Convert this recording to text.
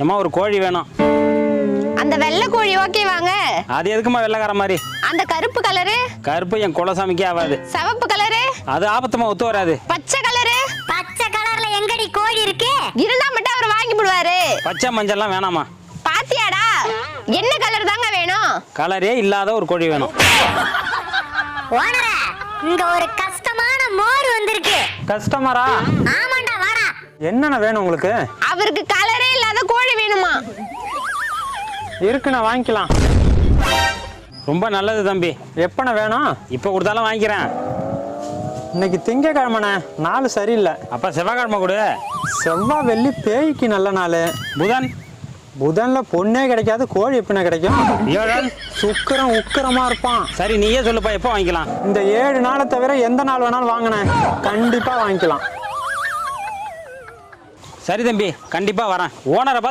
ஏம்மா ஒரு கோழி வேணும். அந்த வெள்ளை கோழி ஓகே வாங்க. அது எதுக்குமா வெள்ளைக்கார மாதிரி? அந்த கருப்பு கலரு? கருப்பு என் குலசாமிக்கே ஆகாது. சிவப்பு கலரு? அது ஆபத்துமா ஒத்து வராது. பச்சை கலரு? பச்சை கலர்ல எங்கடி கோழி இருக்கு? இருந்தா மட்டும் அவர் வாங்கி போடுவாரு. பச்சை மஞ்சள்லாம் வேணாமா? பாத்தியாடா, என்ன கலர் தாங்க வேணும்? கலரே இல்லாத ஒரு கோழி வேணும். ஓனரே, இங்க ஒரு கஷ்டமான மோர் வந்திருக்கு. கஸ்டமரா? ஆமாண்டா, வாடா. என்னென்ன வேணும் உங்களுக்கு? அவருக்கு கலரே இல்லாத கோழி வேணுமா? இருக்குண்ணா, வாங்கிக்கலாம். ரொம்ப நல்லது தம்பி. எப்பண்ண வேணும்? இப்போ கொடுத்தாலும் வாங்கிக்கிறேன். இன்னைக்கு திங்கக்கிழமைண்ணே, நாள் சரியில்லை. அப்போ செவ்வாய்க்கிழமை கொடு. செவ்வாய் வெள்ளி பேய்க்கு நல்ல நாள். புதன்? புதன்ல பொண்ணே கிடைக்காது, கோழி எப்படிண்ணே கிடைக்கும்? வியாழன்? சுக்கிரம் உக்கிரமா இருப்பான். சரி நீயே சொல்லுப்பா, எப்போ வாங்கிக்கலாம்? இந்த 7 நாளை தவிர எந்த நாள் வேணாலும் வாங்கினேன், கண்டிப்பா வாங்கிக்கலாம். சரி தம்பி, கண்டிப்பா வரேன். ஓனரை பார்த்து